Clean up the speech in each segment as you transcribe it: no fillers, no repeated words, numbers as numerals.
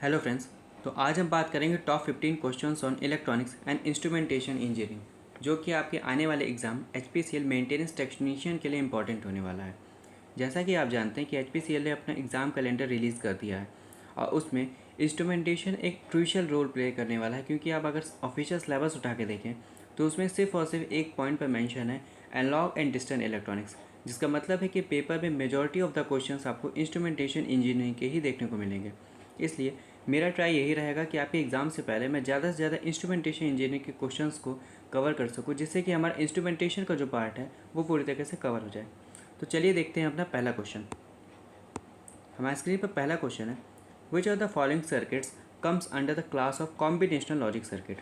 Hello friends. तो आज हम बात करेंगे top 15 questions on electronics and instrumentation engineering, जो कि आपके आने वाले एग्जाम एचपीसीएल मेंटेनेंस टेक्नीशियन के लिए इंपॉर्टेंट होने वाला है। जैसा कि आप जानते हैं कि एचपीसीएल ने अपना एग्ज़ाम कैलेंडर रिलीज़ कर दिया है और उसमें इंस्ट्रूमेंटेशन एक क्रूशियल रोल प्ले करने वाला है, क्योंकि आप अगर ऑफिशियल सिलेबस उठा के देखें तो उसमें सिर्फ और सिर्फ एक पॉइंट पर मेंशन है एनालॉग एंड डिजिटल इलेक्ट्रॉनिक्स, जिसका मतलब है कि पेपर में मेजॉरिटी ऑफ द क्वेश्चंस आपको इंस्ट्रूमेंटेशन इंजीनियरिंग के ही देखने को मिलेंगे। इसलिए मेरा ट्राई यही रहेगा कि आपके एग्ज़ाम से पहले मैं ज़्यादा से ज़्यादा इंस्ट्रूमेंटेशन इंजीनियरिंग के क्वेश्चंस को कवर कर सकूं, जिससे कि हमारा इंस्ट्रूमेंटेशन का जो पार्ट है वो पूरी तरीके से कवर हो जाए। तो चलिए देखते हैं अपना पहला क्वेश्चन। हमारे स्क्रीन पर पहला क्वेश्चन है, which of the following circuits comes under the class of combinational logic circuit.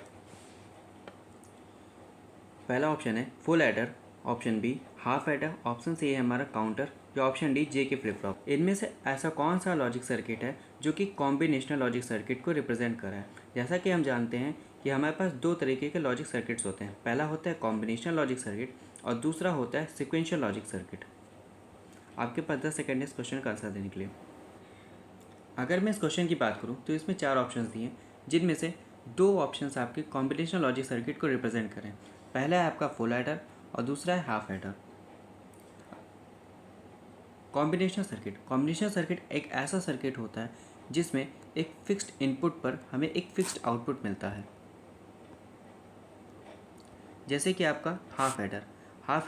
पहला ऑप्शन है full adder, option B half adder, option C है हमारा काउंटर, या ऑप्शन डी जे के फ्लिप फ्लॉप। इनमें से ऐसा कौन सा लॉजिक सर्किट है जो कि कॉम्बिनेशनल लॉजिक सर्किट को रिप्रेजेंट कर रहा है। जैसा कि हम जानते हैं कि हमारे पास दो तरीके के लॉजिक सर्किट्स होते हैं, पहला होता है कॉम्बिनेशनल लॉजिक सर्किट और दूसरा होता है सिक्वेंशियल लॉजिक सर्किट। आपके पास 10 सेकेंड है इस क्वेश्चन का आंसर देने के लिए। अगर मैं इस क्वेश्चन की बात करूँ तो इसमें 4 ऑप्शन दिए हैं, जिनमें से 2 ऑप्शन आपके कॉम्बिनेशनल लॉजिक सर्किट को रिप्रेजेंट करें। पहला है आपका फुल एडर और दूसरा है हाफ एडर। कॉम्बिनेशन सर्किट एक ऐसा सर्किट होता है जिसमें एक फिक्स्ड इनपुट पर हमें एक फिक्स्ड आउटपुट मिलता है, जैसे कि आपका हाफ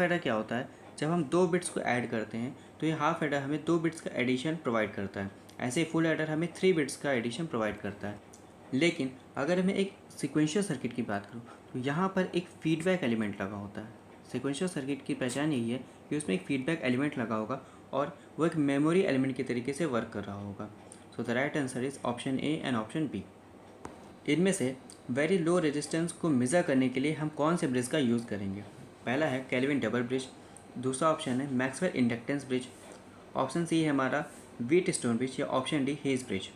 एडर क्या होता है, जब हम 2 बिट्स को ऐड करते हैं तो ये हाफ एडर हमें 2 बिट्स का एडिशन प्रोवाइड करता है। ऐसे ही फुल एडर हमें 3 बिट्स का एडिशन प्रोवाइड करता है। लेकिन अगर मैं एक सिक्वेंशियल सर्किट की बात करूँ तो यहाँ पर एक फीडबैक एलिमेंट लगा होता है। सिक्वेंशियल सर्किट की पहचान यही है कि उसमें एक फीडबैक एलिमेंट लगा होगा और वो एक मेमोरी एलिमेंट के तरीके से वर्क कर रहा होगा। So the right answer is option A and option B. इनमें से वेरी लो रेजिस्टेंस को मेज़र करने के लिए हम कौन से ब्रिज का यूज़ करेंगे। पहला है केल्विन डबल ब्रिज, दूसरा ऑप्शन है Maxwell inductance bridge, option C है हमारा व्हीटस्टोन ब्रिज, या ऑप्शन डी हेज ब्रिज।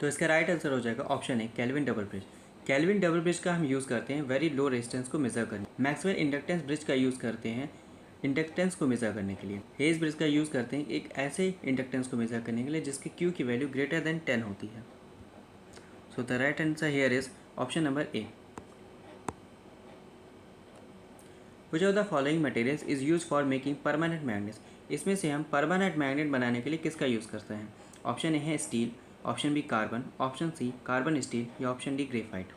तो इसका राइट आंसर हो जाएगा option A Kelvin double bridge. Kelvin double bridge का हम यूज़ करते हैं वेरी लो रेजिस्टेंस को मेज़र करने। मैक्सवेल इंडक्टेंस ब्रिज का यूज़ करते हैं इंडक्टेंस को मेज़र करने के लिए। हेज ब्रिज का यूज़ करते हैं एक ऐसे इंडक्टेंस को मेज़र करने के लिए जिसकी क्यू की वैल्यू ग्रेटर देन 10 होती है। सो the right answer here is option number A. Which of the following materials is use for making permanent magnets. इसमें से हम परमानेंट मैग्नेट बनाने के लिए किसका यूज़ करते हैं। ऑप्शन ए है steel, option B carbon, option C carbon steel, या ऑप्शन डी ग्रेफाइट।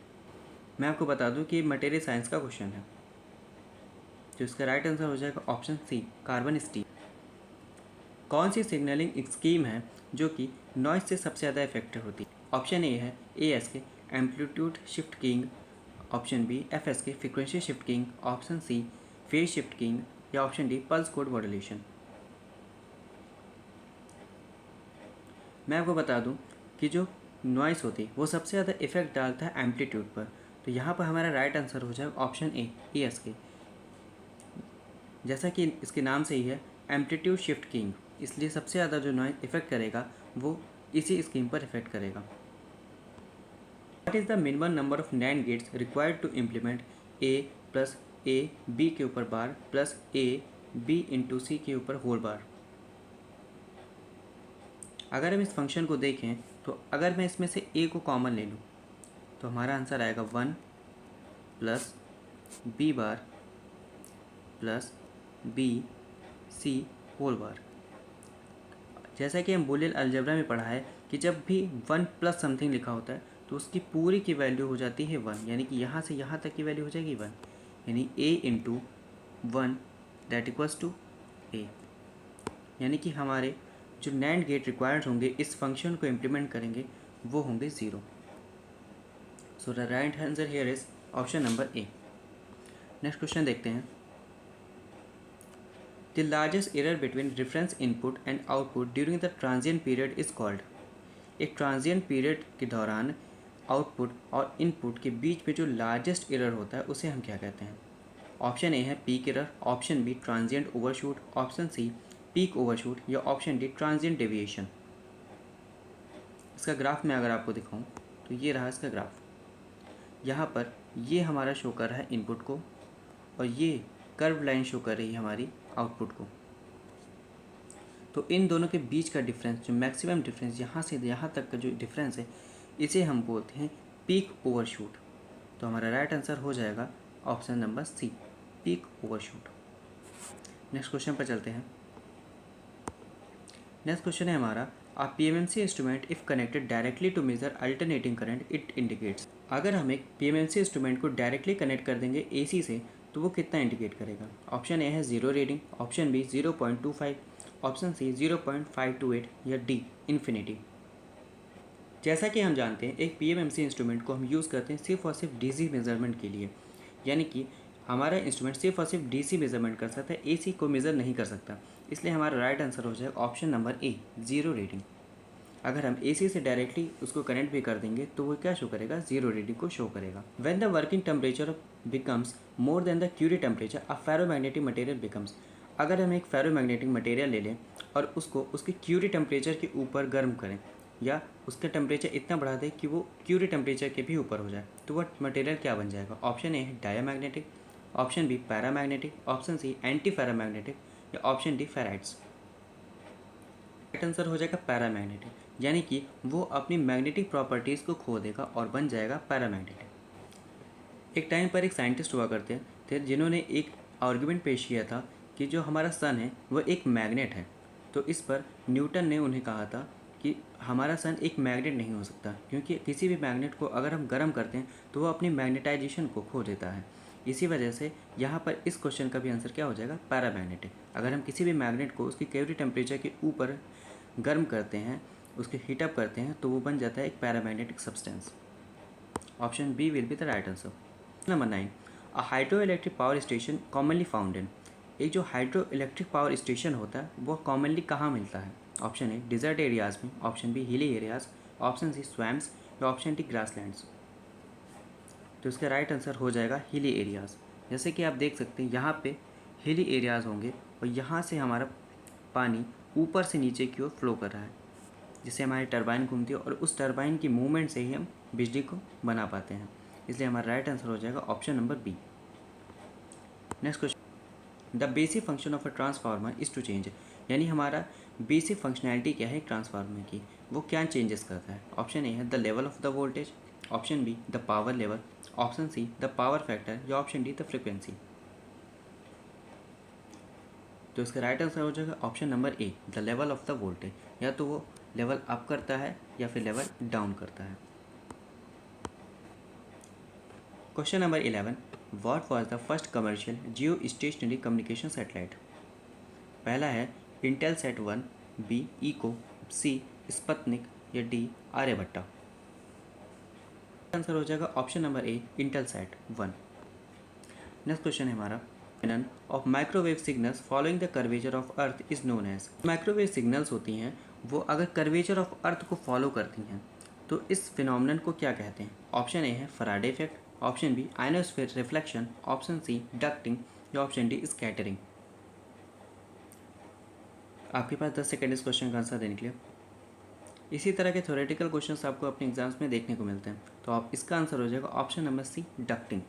मैं आपको बता दूं कि मटेरियल साइंस का क्वेश्चन है, तो इसका राइट आंसर हो जाएगा ऑप्शन सी कार्बन स्टील। कौन सी सिग्नलिंग स्कीम है जो कि नॉइज से सबसे ज़्यादा इफेक्टिव होती है। ऑप्शन ए है ASK amplitude shift keying, option B FSK frequency shift keying, option C phase shift keying, या option D pulse code modulation. मैं आपको बता दूं कि जो नॉइस होती है वो सबसे ज़्यादा इफेक्ट डालता है एम्पलीट्यूड पर, तो यहाँ पर हमारा राइट आंसर हो जाएगा ऑप्शन ए ASK। जैसा कि इसके नाम से ही है एम्पलीट्यूड शिफ्ट कीइंग, इसलिए सबसे ज़्यादा जो नॉइस इफेक्ट करेगा वो इसी स्कीम पर इफेक्ट करेगा। What is the minimum number of NAND gates required to implement A plus A B के ऊपर bar plus A B into C के ऊपर होल बार। अगर हम इस फंक्शन को देखें तो अगर मैं इसमें से A को कॉमन ले लूँ तो हमारा आंसर आएगा 1 plus B bar plus B C whole bar. जैसा कि हम बूलियन अलजेब्रा में पढ़ा है कि जब भी 1 प्लस समथिंग लिखा होता है तो उसकी पूरी की वैल्यू हो जाती है 1, यानी कि यहाँ से यहाँ तक की वैल्यू हो जाएगी 1, यानी A into 1 that equals to A। यानी कि हमारे जो नैंड गेट रिक्वायर्ड होंगे इस फंक्शन को इम्प्लीमेंट करेंगे वो होंगे 0। सो the right answer here is option number A. Next question देखते हैं। The largest error between reference input and output during the transient period is called. एक ट्रांजिएंट पीरियड के दौरान आउटपुट और इनपुट के बीच में जो लार्जेस्ट एरर होता है उसे हम क्या कहते हैं। ऑप्शन ए है peak error, option B transient overshoot, option C peak overshoot, या ऑप्शन डी ट्रांजिएंट डेविएशन। इसका ग्राफ में अगर आपको दिखाऊं तो ये रहा इसका ग्राफ। यहाँ पर ये हमारा शो कर रहा है इनपुट को और ये कर्व लाइन शो कर रही है हमारी आउटपुट को। तो इन दोनों के बीच का डिफरेंस, जो मैक्सिमम डिफरेंस यहाँ से यहाँ तक का जो डिफरेंस है, इसे हम बोलते हैं पीक ओवरशूट। तो हमारा राइट आंसर हो जाएगा option number C, peak overshoot. Next question पर चलते हैं। नेक्स्ट क्वेश्चन है हमारा, a PMMC instrument if connected directly to measure alternating current it indicates. अगर हम एक PMMC इंस्ट्रूमेंट को डायरेक्टली कनेक्ट कर देंगे AC से तो वो कितना इंडिकेट करेगा। ऑप्शन ए है 0 reading, option B 0.25, option C 0.528 या डी इन्फिनिटी। जैसा कि हम जानते हैं एक PMMC इंस्ट्रूमेंट को हम यूज़ करते हैं सिर्फ और सिर्फ DC मेजरमेंट के लिए, यानी कि हमारा इंस्ट्रूमेंट सिर्फ और सिर्फ DC मेजरमेंट कर सकता है, AC को मेज़र नहीं कर सकता। इसलिए हमारा राइट आंसर हो जाएगा ऑप्शन नंबर ए, 0 रीडिंग। अगर हम AC से डायरेक्टली उसको कनेक्ट भी कर देंगे तो वो क्या शो करेगा, 0 रीडिंग को शो करेगा। When the working temperature becomes more than the Curie temperature a ferromagnetic material becomes. अगर हम एक फेरोमैग्नेटिक मटेरियल ले लें और उसको उसके क्यूरी टेम्परेचर के ऊपर गर्म करें या उसका टेम्परेचर इतना बढ़ा दें कि वो क्यूरी टेम्परेचर के भी ऊपर हो जाए, तो वह मटेरियल क्या बन जाएगा। ऑप्शन ए है diamagnetic, option B paramagnetic, option C anti ferromagnetic या option D ferrites. Right answer हो जाएगा पैरामैग्नेटिक, यानी कि वो अपनी मैग्नेटिक प्रॉपर्टीज़ को खो देगा और बन जाएगा पैरामैग्नेटिक। एक टाइम पर एक साइंटिस्ट हुआ करते थे जिन्होंने एक आर्गुमेंट पेश किया था कि जो हमारा सन है वह एक मैग्नेट है। तो इस पर न्यूटन ने उन्हें कहा था कि हमारा सन एक मैग्नेट नहीं हो सकता, क्योंकि किसी भी मैग्नेट को अगर हम गर्म करते हैं तो वह अपनी मैग्नेटाइजेशन को खो देता है। इसी वजह से यहाँ पर इस क्वेश्चन का भी आंसर क्या हो जाएगा, पैरामैग्नेटिक। अगर हम किसी भी मैग्नेट को उसकी क्यूरी टेम्परेचर के ऊपर गर्म करते हैं, उसके हीटअप करते हैं, तो वो बन जाता है एक paramagnetic substance. Option B will be the right answer. Number 9, a hydro electric power station commonly found in. एक जो हाइड्रो इलेक्ट्रिक पावर स्टेशन होता है वो कॉमनली कहाँ मिलता है। ऑप्शन ए डिजर्ट एरियाज़ में, option B hilly areas, option C swamps या ऑप्शन डी ग्रासलैंड्स। तो इसका राइट आंसर हो जाएगा हिली एरियाज़। जैसे कि आप देख सकते हैं यहाँ पे हिली एरियाज़ होंगे और यहाँ से हमारा पानी ऊपर से नीचे की ओर फ्लो कर रहा है, जिससे हमारी टरबाइन घूमती है और उस टरबाइन की मूवमेंट से ही हम बिजली को बना पाते हैं। इसलिए हमारा राइट आंसर हो जाएगा option number B. Next question, the basic function of a transformer is to change. यानी हमारा बेसिक फंक्शनैलिटी क्या है ट्रांसफार्मर की, वो क्या चेंजेस करता है। ऑप्शन ए है the level of the voltage, option be the power level, option see the power factor या ऑप्शन डी द फ्रिक्वेंसी। तो इसका राइट आंसर हो जाएगा option number A, the level of the voltage. या तो वो level up करता है या फिर लेवल डाउन करता है। Question number 11, what was the first commercial Jio stationery communication satellite. पहला है इंटेलसैट 1, बी इको, सी स्पुतनिक या डी आर्यभट्टा। आंसर हो जाएगा option number A, Intelsat 1। Next question है हमारा, phenomenon of microwave signals following the curvature of earth is known as। Microwave signals होती हैं वो अगर कर्वेचर ऑफ अर्थ को फॉलो करती हैं तो इस फिनोमिनन को क्या कहते हैं। ऑप्शन ए है Faraday effect, option B ionosphere reflection, option C ducting या ऑप्शन डी स्कैटरिंग। आपके पास 10 सेकेंड इस क्वेश्चन का आंसर देने के लिए। इसी तरह के थ्योरेटिकल क्वेश्चंस आपको अपने एग्जाम्स में देखने को मिलते हैं, तो आप इसका आंसर हो जाएगा option number C, ducting.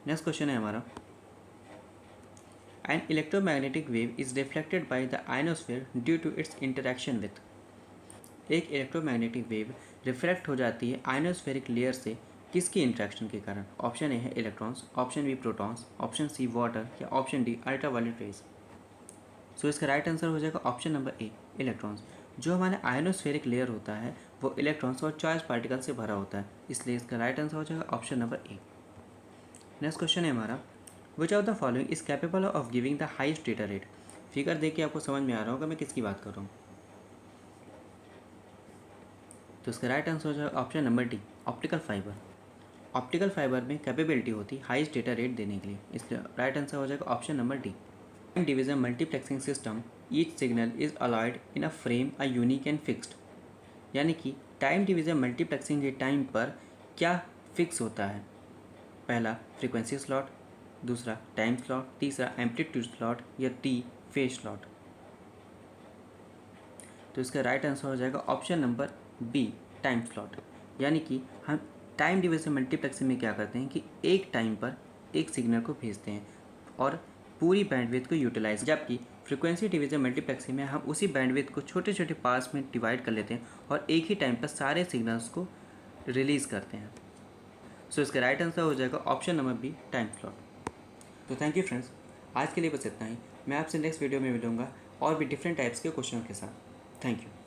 Next question है हमारा, an electromagnetic wave is reflected by the ionosphere due to its interaction with. एक इलेक्ट्रोमैग्नेटिक वेव रिफ्लेक्ट हो जाती है आयनोस्फेरिक लेयर से किसकी इंटरेक्शन के कारण। ऑप्शन ए है electrons, option B protons, option C water या option D ultraviolet rays. So इसका राइट आंसर हो जाएगा ऑप्शन नंबर ए, इलेक्ट्रॉन्स। जो हमारा आयनोस्फेरिक लेयर होता है वो इलेक्ट्रॉन्स और चार्ज पार्टिकल से भरा होता है, इसलिए इसका राइट आंसर हो जाएगा option number A. Next question है हमारा, विच of the following is capable of giving the highest data rate. Figure देख के आपको समझ में आ रहा होगा मैं किसकी बात कर रहा हूँ। तो इसका राइट आंसर हो जाएगा option number D, optical fibre. Optical fibre में कैपेबिलिटी होती है हाईएस्ट डेटा रेट देने के लिए, इसलिए राइट आंसर हो जाएगा option number D. Time division multiplexing system, each signal is allowed in a frame a unique and fixed. यानी कि टाइम डिवीजन मल्टीप्लेक्सिंग के टाइम पर क्या फिक्स होता है। पहला फ्रीक्वेंसी स्लॉट, दूसरा टाइम स्लॉट, तीसरा एम्पलीट्यूड स्लॉट या टी फेज स्लॉट। तो इसका राइट आंसर हो जाएगा option number B, time slot. यानी कि हम टाइम डिवीजन मल्टीप्लेक्सिंग में क्या करते हैं कि एक टाइम पर एक सिग्नल को भेजते हैं और पूरी बैंडविड्थ को यूटिलाइज, जबकि फ्रीक्वेंसी डिवीजन मल्टीप्लेक्सिंग में हम उसी बैंडविड्थ को छोटे छोटे पार्ट्स में डिवाइड कर लेते हैं और एक ही टाइम पर सारे सिग्नल्स को रिलीज़ करते हैं। सो इसका राइट आंसर हो जाएगा option number B, time slot. तो थैंक यू फ्रेंड्स, आज के लिए बस इतना ही। मैं आपसे नेक्स्ट वीडियो में मिलूँगा और भी डिफरेंट टाइप्स के क्वेश्चन के साथ। Thank you.